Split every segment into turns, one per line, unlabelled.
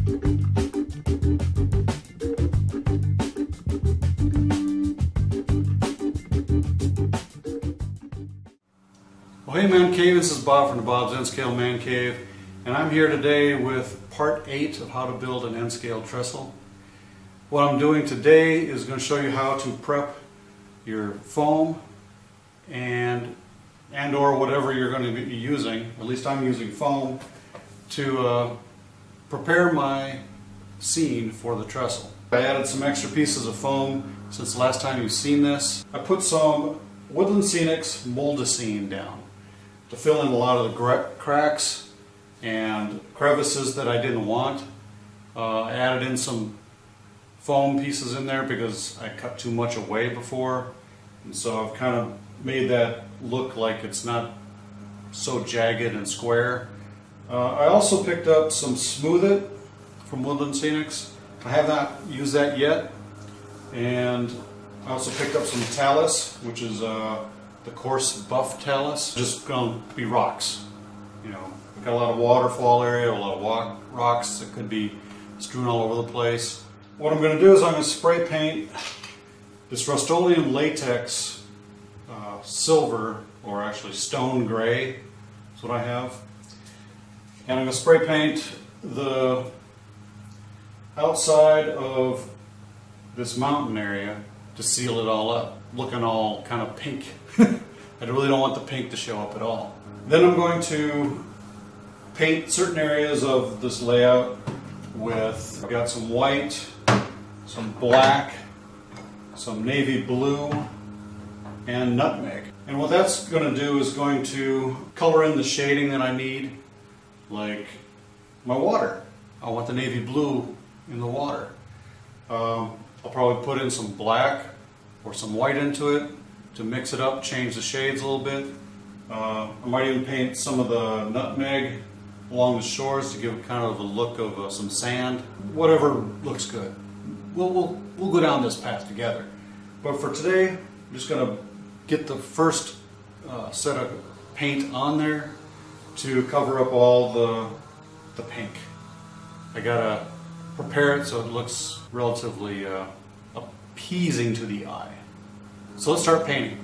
Well, hey Man Cave, this is Bob from the Bob's N-Scale Man Cave, and I'm here today with part 8 of how to build an N-scale trestle. What I'm doing today is going to show you how to prep your foam and or whatever you're going to be using, at least I'm using foam, to prepare my scene for the trestle. I added some extra pieces of foam since the last time you've seen this. I put some Woodland Scenics Moldacine down to fill in a lot of the cracks and crevices that I didn't want. I added in some foam pieces in there because I cut too much away before, and so I've kind of made that look like it's not so jagged and square. I also picked up some Smooth It from Woodland Scenics. I have not used that yet, and I also picked up some talus, which is the coarse buff talus. Just going to be rocks. You know, we've got a lot of waterfall area, a lot of rocks that could be strewn all over the place. What I'm going to do is I'm going to spray paint this rust-oleum latex silver, or actually stone gray, is what I have. And I'm going to spray paint the outside of this mountain area to seal it all up, looking all kind of pink. I really don't want the pink to show up at all. Then I'm going to paint certain areas of this layout with, I've got some white, some black, some navy blue, and nutmeg. And what that's going to do is going to color in the shading that I need, like my water. I want the navy blue in the water. I'll probably put in some black or some white into it to mix it up, change the shades a little bit. I might even paint some of the nutmeg along the shores to give it kind of a look of some sand. Whatever looks good. We'll go down this path together. But for today, I'm just going to get the first set of paint on there to cover up all the pink. I gotta prepare it so it looks relatively appeasing to the eye. So let's start painting.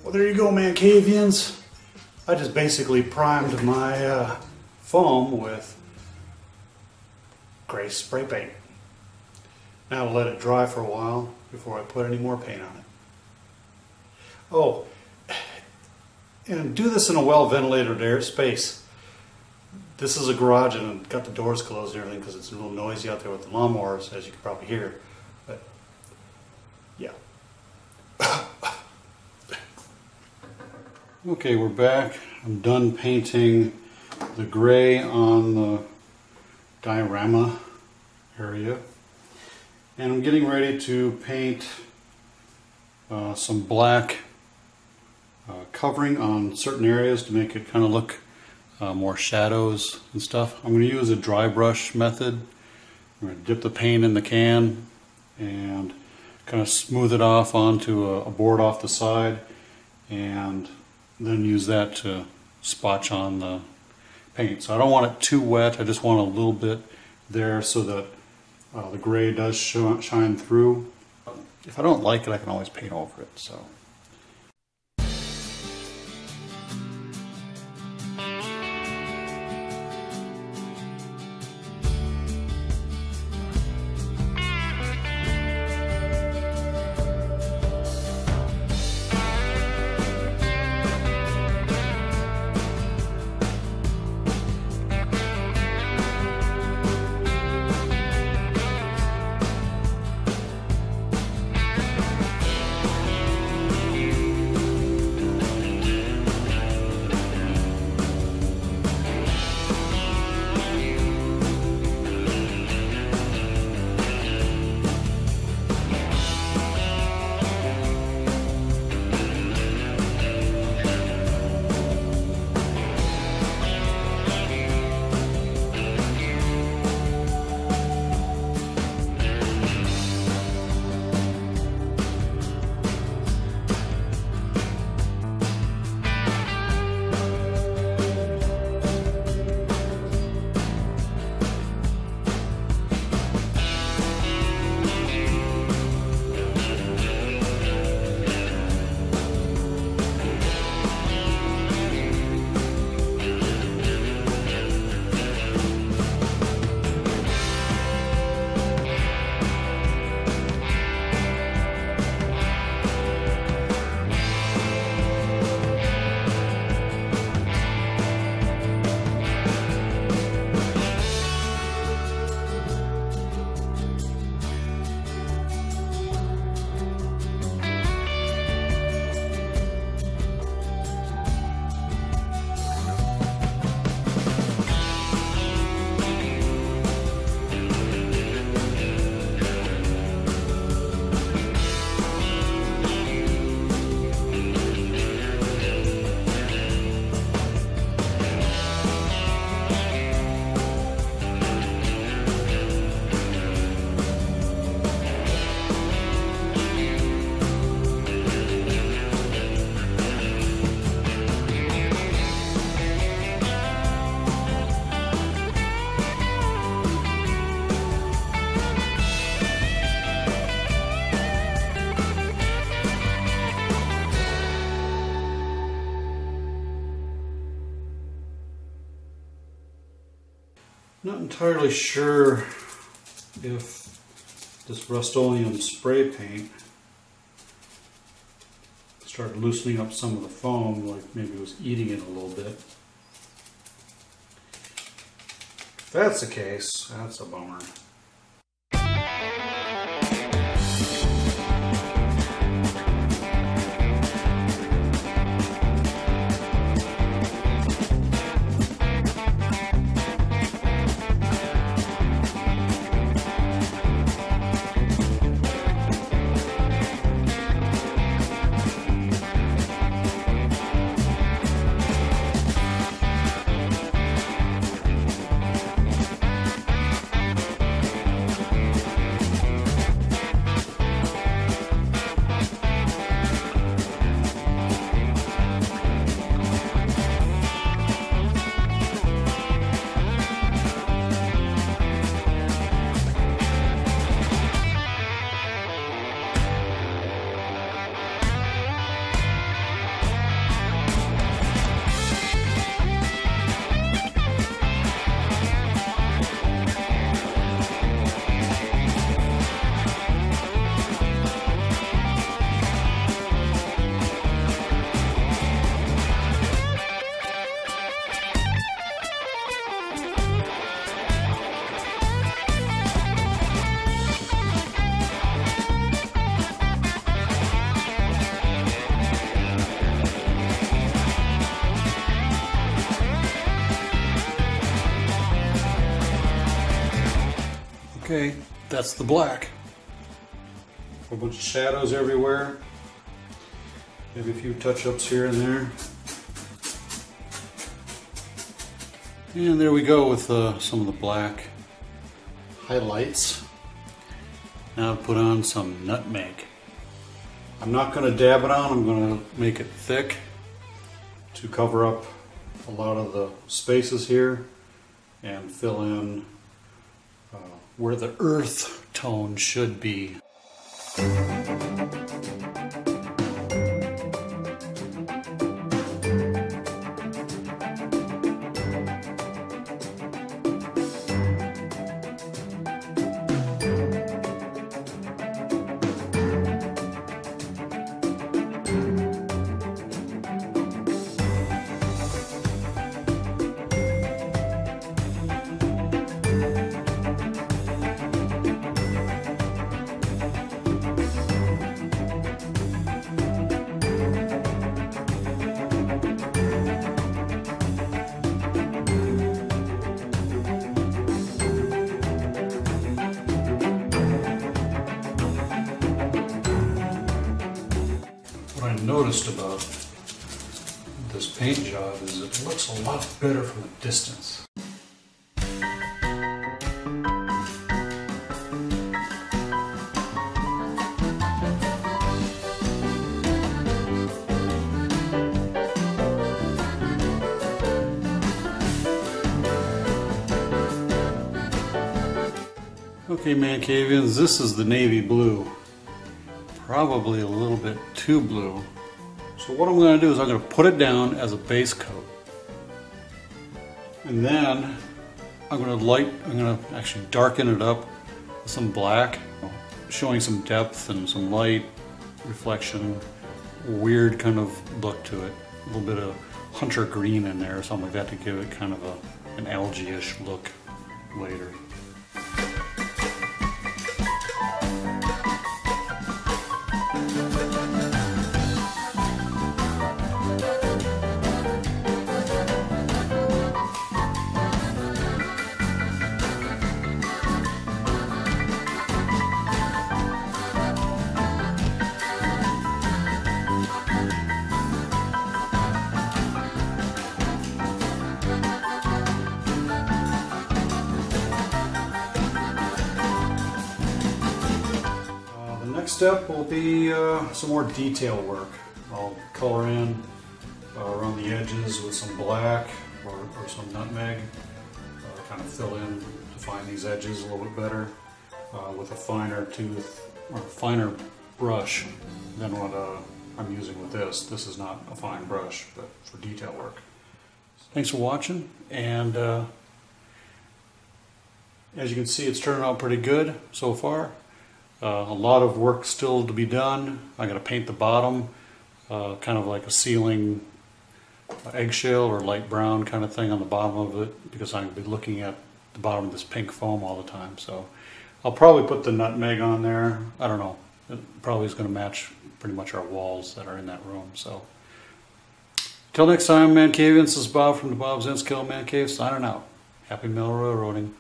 Well, there you go, Man Cavians. I just basically primed my foam with gray spray paint. Now I'll let it dry for a while before I put any more paint on it. Oh, and do this in a well-ventilated air space. This is a garage and I've got the doors closed and everything because it's a little noisy out there with the lawnmowers, as you can probably hear. But yeah. Okay, we're back. I'm done painting the gray on the diorama area, and I'm getting ready to paint some black covering on certain areas to make it kind of look more shadows and stuff. I'm going to use a dry brush method. I'm going to dip the paint in the can and kind of smooth it off onto a board off the side, and then use that to spotch on the paint. So I don't want it too wet, I just want a little bit there so that the gray does shine through. If I don't like it, I can always paint over it. So. Not entirely sure if this rust-oleum spray paint started loosening up some of the foam, like maybe it was eating it a little bit. If that's the case, that's a bummer. Okay, that's the black. A bunch of shadows everywhere. Maybe a few touch-ups here and there. And there we go with some of the black highlights. Now I'll put on some nutmeg. I'm not going to dab it on, I'm going to make it thick to cover up a lot of the spaces here and fill in where the earth tone should be. Noticed about this paint job is it looks a lot better from a distance. Okay, Mancavians, this is the navy blue. Probably a little bit too blue. So what I'm going to do is I'm going to put it down as a base coat. And then I'm going to actually darken it up with some black, showing some depth and some light, reflection, weird kind of look to it. A little bit of hunter green in there or something like that to give it kind of an algae-ish look later. Next step will be some more detail work. I'll color in around the edges with some black or some nutmeg, kind of fill in, define these edges a little bit better with a finer tooth or finer brush than what I'm using with this. This is not a fine brush, but for detail work. Thanks for watching, and As you can see, it's turning out pretty good so far. A lot of work still to be done. I'm going to paint the bottom kind of like a ceiling eggshell or light brown kind of thing on the bottom of it, because I'm going to be looking at the bottom of this pink foam all the time. So I'll probably put the nutmeg on there. I don't know. It probably is going to match pretty much our walls that are in that room. So till next time, Man Cave, this is Bob from the Bob Zenskill Man Cave signing out. Happy metal railroading.